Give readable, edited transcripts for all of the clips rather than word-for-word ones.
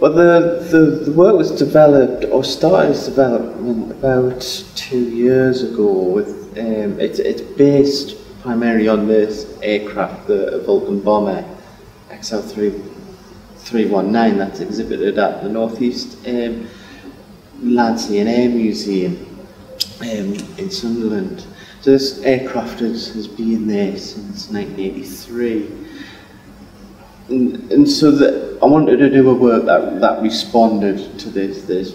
Well, the work was developed, or started its development about 2 years ago. With it's based primarily on this aircraft, the Vulcan bomber XL319, that's exhibited at the Northeast Land, Sea and Air Museum in Sunderland. So this aircraft has been there since 1983. And so I wanted to do a work that responded to this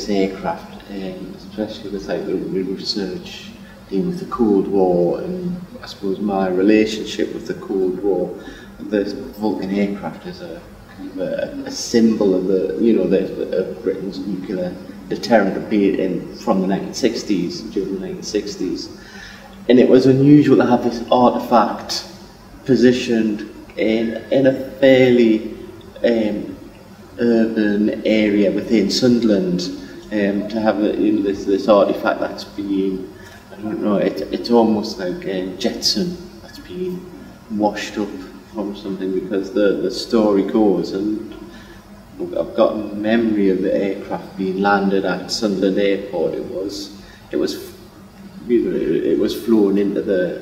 aircraft, especially with like the research dealing with the Cold War, and I suppose my relationship with the Cold War. This Vulcan aircraft is a kind of a symbol of of Britain's nuclear deterrent, from the 1960s, during the 1960s, and it was unusual to have this artifact positioned in a fairly urban area within Sunderland, to have this artifact that's been, I don't know, it's almost like a Jetson that's been washed up from something, because the story goes, and I've got a memory of the aircraft being landed at Sunderland Airport. It was flown into the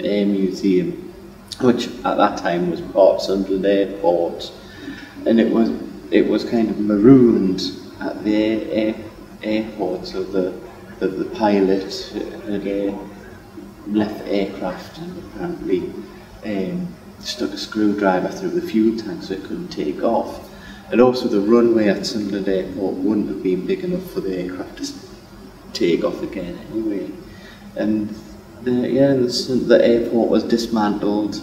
Air Museum, which at that time was part of Sunderland Airport, and it was kind of marooned at the airport. So the pilot had left the aircraft and apparently stuck a screwdriver through the fuel tank so it couldn't take off. And also the runway at Sunderland Airport wouldn't have been big enough for the aircraft to take off again anyway. And the airport was dismantled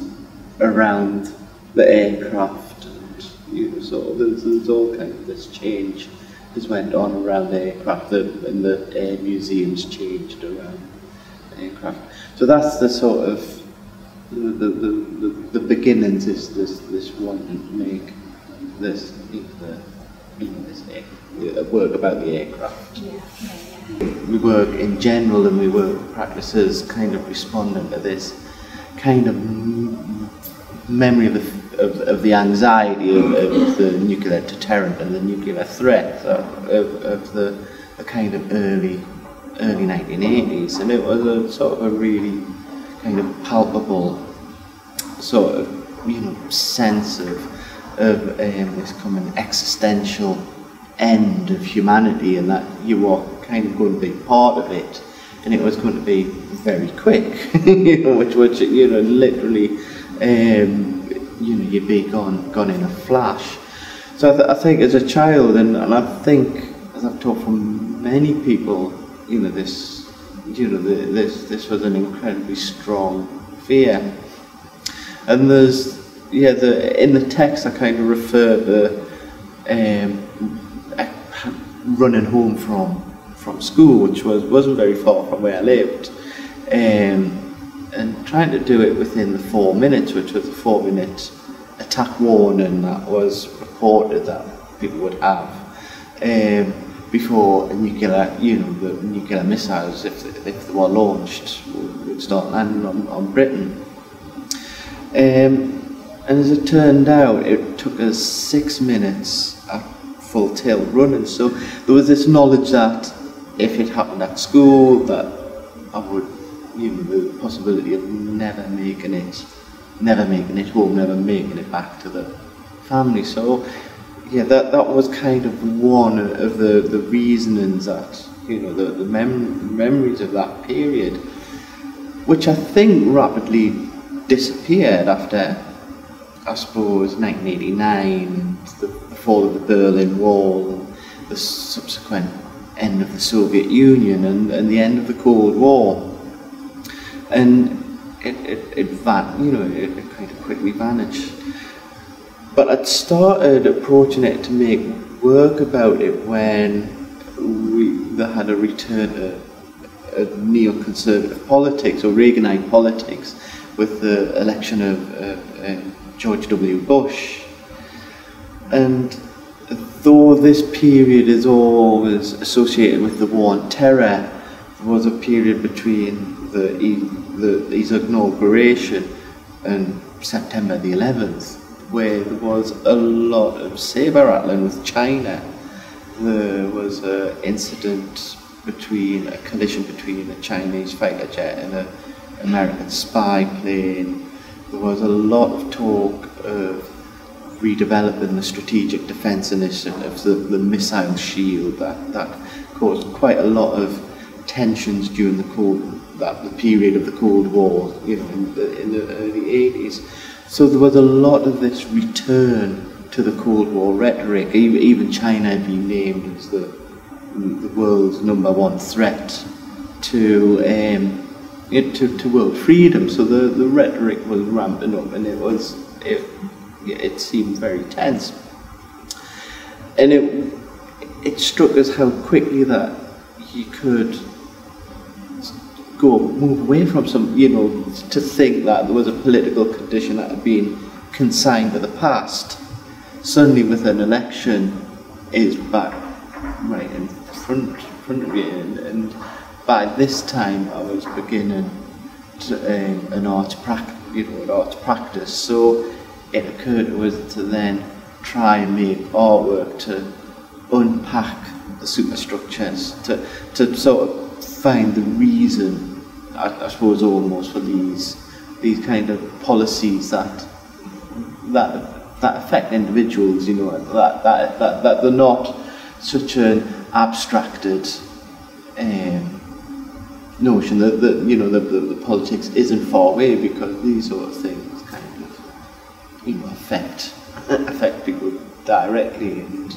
around the aircraft, and so there's all kind of this change has went on around the aircraft, and the air museums changed around the aircraft. So that's the sort of the beginnings. This wanting to make this work about the aircraft. We work in general, and we work practices kind of responding to this kind of memory of the anxiety of the nuclear deterrent and the nuclear threat of the kind of early 1980s, and it was a sort of a really kind of palpable sort of sense of this coming existential end of humanity, and that you were kind of going to be part of it, and it was going to be very quick, which literally, you'd be gone in a flash. So I think as a child, and I think as I've talked from many people, this was an incredibly strong fear. And there's in the text I kind of refer to running home from school, which wasn't very far from where I lived, and trying to do it within the 4 minutes, which was a 4-minute attack warning that was reported that people would have before the nuclear missiles, if they were launched, would start landing on Britain. And as it turned out, it took us 6 minutes at full tilt running. So there was this knowledge that if it happened at school, that I would, the possibility of never making it home, never making it back to the family. So yeah, that was kind of one of the reasonings that, the memories of that period, which I think rapidly disappeared after, I suppose, 1989, the fall of the Berlin Wall, and the subsequent end of the Soviet Union, and the end of the Cold War, and it kind of quickly vanished. But I'd started approaching it to make work about it when they had a return to neoconservative politics, or Reaganite politics, with the election of George W. Bush. And though this period is always associated with the war on terror, there was a period between his inauguration and September the 11th, where there was a lot of saber rattling with China. There was an incident a collision between a Chinese fighter jet and an American spy plane. There was a lot of talk of redeveloping the strategic defence initiative, the missile shield that caused quite a lot of tensions during the period of the Cold War, in the early 80s. So there was a lot of this return to the Cold War rhetoric. Even China had been named as the world's #1 threat to world freedom. So the rhetoric was ramping up, and it seemed very tense. And it struck us how quickly that you could move away from to think that there was a political condition that had been consigned to the past. Suddenly, with an election, is back right in front of you, and by this time I was beginning an art practice. So it occurred to us to then try and make artwork to unpack the superstructures, to sort of find the reason, I suppose, almost for these kind of policies that affect individuals, that they're not such an abstracted notion that the politics isn't far away, because these sort of things kind of affect people directly, and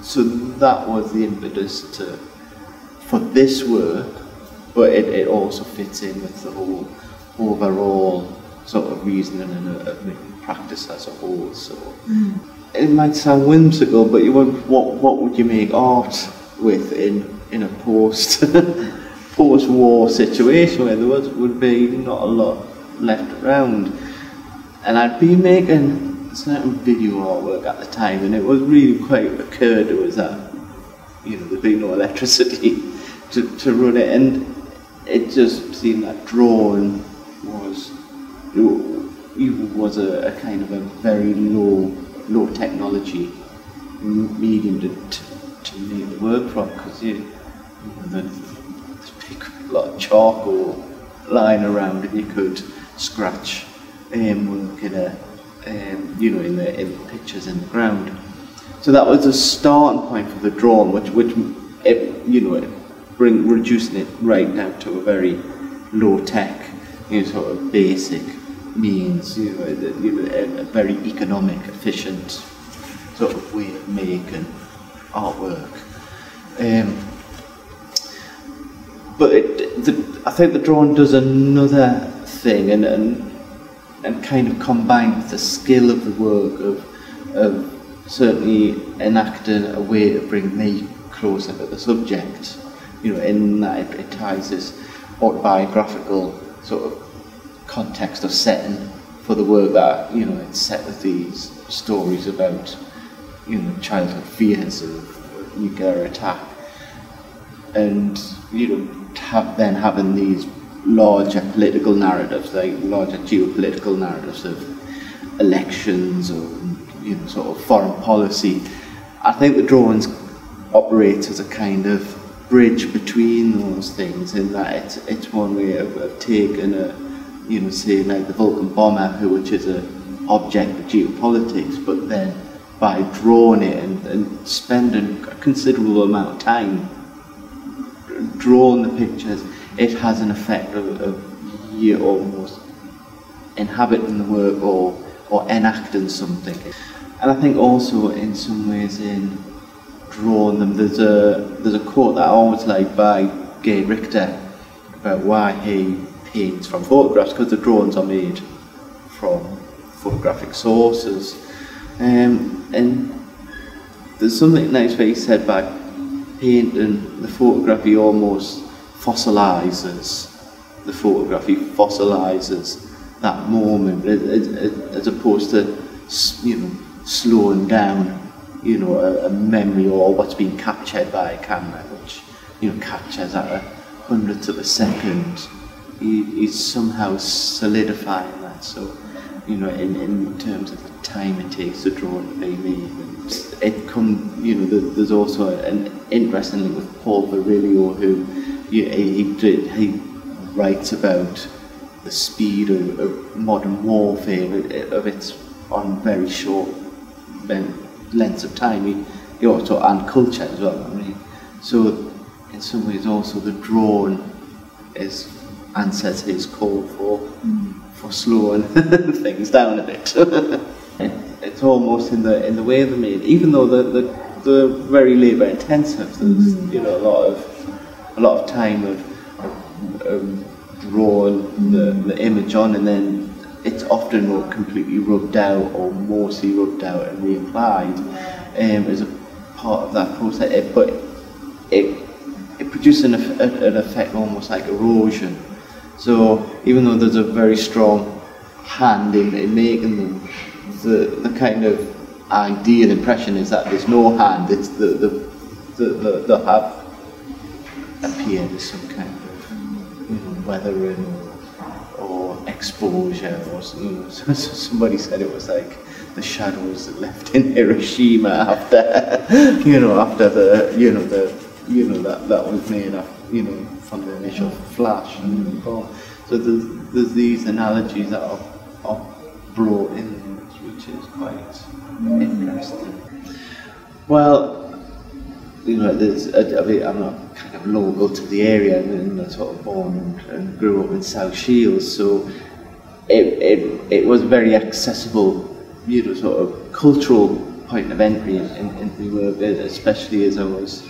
so that was the impetus for this work, but it also fits in with the whole overall sort of reasoning and practice as a whole. So it might sound whimsical, but what would you make art with in a post-war situation where there would be not a lot left around? And I'd been making certain video artwork at the time, and it was really quite occurred to us that there'd be no electricity to run it, and it just seemed that drawing was a kind of a very low technology medium to make the work from, because there's a lot of charcoal lying around, and you could scratch work in the pictures in the ground. So that was the starting point for the drawing, which reducing it right down to a very low tech, sort of basic means, a very economic, efficient sort of way of making artwork. But I think the drawing does another thing, and kind of combined with the skill of the work of certainly enacting a way to bring me closer to the subject, in that it ties this autobiographical sort of context of setting for the work, that it's set with these stories about childhood fears of nuclear attack, and having these larger political narratives, like larger geopolitical narratives of elections or sort of foreign policy. I think the drawings operate as a kind of bridge between those things, in that it's one way of taking say like the Vulcan bomber, which is an object of geopolitics, but then by drawing it and spending a considerable amount of time drawing the pictures, it has an effect of you almost inhabiting the work or enacting something. And I think also in some ways in drawing them, there's a quote that I always like by Gay Richter about why he paints from photographs, because the drawings are made from photographic sources. And there's something nice where he said by painting the photograph, he almost fossilises the photograph, he fossilises that moment, as opposed to slowing down a memory or what's being captured by a camera, which captures at a hundredth of a second. He's somehow solidifying that. So you know, in terms of the time it takes to draw and be made. You know, there's also an interesting link with Paul Virilio, who he writes about the speed of modern warfare, of its on very short lengths of time. He also, and culture as well. I mean, so in some ways also the drawing answers his call for slowing things down a bit. It's almost in the way they're made, even though they're very labour intensive. There's you know a lot of time of drawing the image on, and then it's often not completely rubbed out or mostly rubbed out and reapplied as a part of that process. But it produces an effect almost like erosion. So even though there's a very strong hand in making them, the kind of ideal impression is that there's no hand. It's they have appeared as some kind of, you know, weathering or exposure, or you know, somebody said it was like the shadows that left in Hiroshima after after that was made up, you know, from the initial flash and the bomb. So there's these analogies that are brought in, which is quite interesting. Well, you know, I'm not kind of local to the area, and I sort of born and grew up in South Shields, so it was very accessible, you know, sort of cultural point of entry into the work, especially as I was,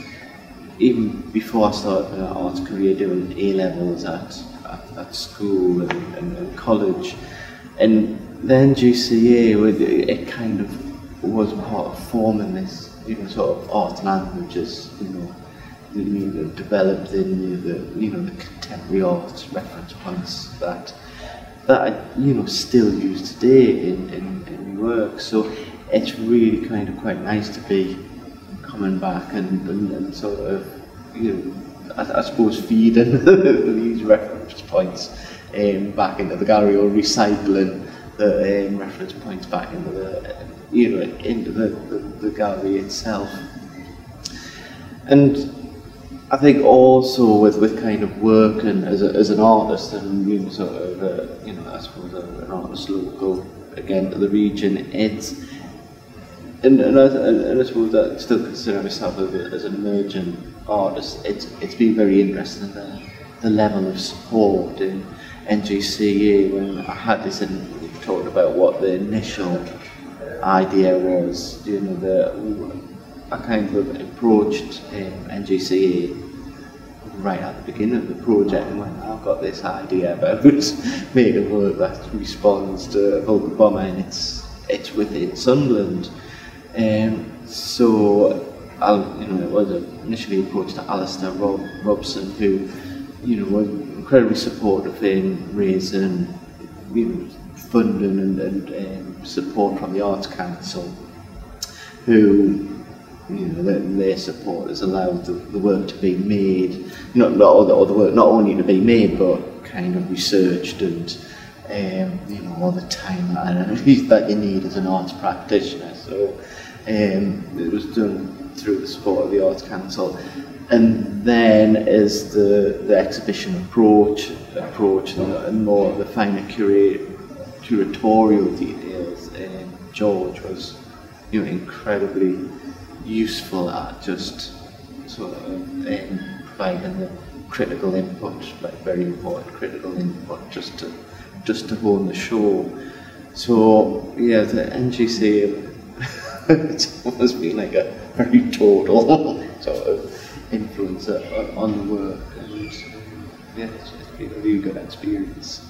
even before I started my arts career, doing A-levels at school and college. And the NGCA, it kind of was part of forming this, you know, sort of art languages, you know, developed in the contemporary art reference points that I, you know, still use today in work. So it's really kind of quite nice to be coming back and sort of, you know, I suppose feeding these reference points back into the gallery, or recycling the reference points back into the, you know, into the gallery itself. And I think also with kind of working as an artist, and, you know, sort of you know, I suppose an artist local again to the region, it's and I suppose I still consider myself as an emerging artist. It's been very interesting, the level of support in NGCA. When I had this, and we talked about what the initial idea was, you know, I kind of approached NGCA right at the beginning of the project and went, I've got this idea about making work that responds to a Vulcan bomber, and it's within Sunderland. So you know, it was initially approached to Alistair Robson, who, you know, was incredibly supportive in raising, you know, funding and support from the Arts Council, who, you know, their support has allowed the work to be made, not the work not only to be made, but kind of researched and you know, all the time that you need as an arts practitioner. So it was done through the support of the Arts Council. And then as the exhibition approached and more of the finer curatorial details, George was, you know, incredibly useful at just sort of providing the critical input, like very important critical input, just to hone the show. So yeah, the NGCA it's almost been like a very total sort of influence on the work, and yeah, it's been a really good experience.